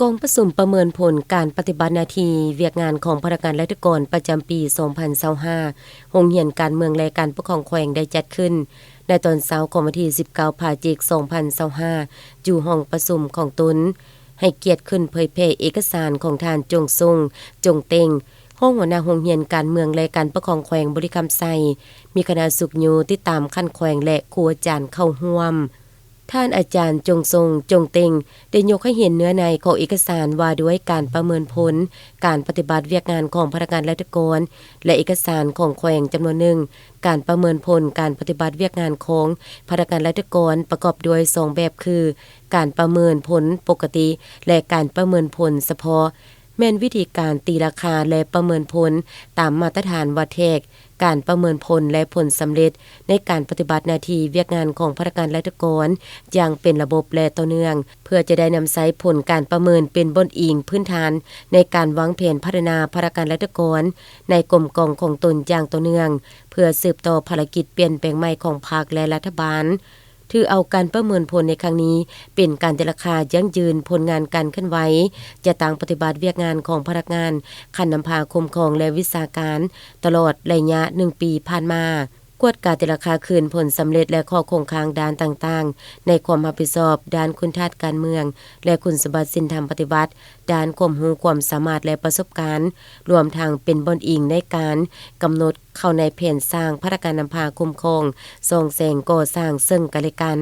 กองประสุมประเมินผลการปฏิบัติหน้าที่เวียกงานของพนักงานราชการประจำปี 2025 โรงเรียนการเมืองและการปกครองแขวงได้จัดขึ้นในตอนเช้าของวันที่ 19 พฤศจิกายน 2025 อยู่ห้องประชุมของตนให้เกียรติขึ้นเผยแพร่เอกสารของท่านจงทรงจงเต็งห้องหัวหน้าโรงเรียนการเมืองและการปกครองแขวงบริคำไซมีคณะสุขอยู่ติดตามขั้นแขวงและครูอาจารย์เข้าร่วมท่านอาจารย์จงทรงจงเต็งได้ยกให้เห็นเนื้อในของเอกสารว่าด้วยการประเมินผลการปฏิบัติเวียกงานของพนักงานราชการและเอกสารของแขวงจำนวนหนึ่งการประเมินผลการปฏิบัติเวียกงานของพนักงานราชการประกอบด้วย2แบบคือการประเมินผลปกติและการประเมินผลเฉพาะแม่นวิธีการตีราคาและประเมินผลตามมาตรฐานวัดแทกการประเมินผลและผลสำเร็จในการปฏิบัติหน้าที่เวียกงานของพนักงานราชการอย่างเป็นระบบและต่อเนื่องเพื่อจะได้นำใช้ผลการประเมินเป็นบนอิงพื้นฐานในการวางแผนพัฒนาพนักงานราชการในกรมกองของตนอย่างต่อเนื่องเพื่อสืบต่อภารกิจเปลี่ยนแปลงใหม่ของภาคและรัฐบาลถือเอาการประเมินผลในครั้งนี้เป็นการตีราคายั่งยืนผลงานการเคลื่อนไหวจะตั้งปฏิบัติเวียกงานของพนักงานคันนำพาคุ้มครองและวิชาการตลอดระยะ1 ปีผ่านมากวดการตีราคาคืนผลสำเร็จและข้อคงค้างด้านต่างๆในความรับผิดชอบด้านคุณธาตุการเมืองและคุณสมบัติศีลธรรมปฏิบัติด้านความรู้ความสามารถและประสบการณ์รวมทั้งเป็นบนอิงในการกำหนดเข้าในแผนสร้างพนักงานนำพาคุ้มครองส่งเสริมก่อสร้างซึ่งกันและกัน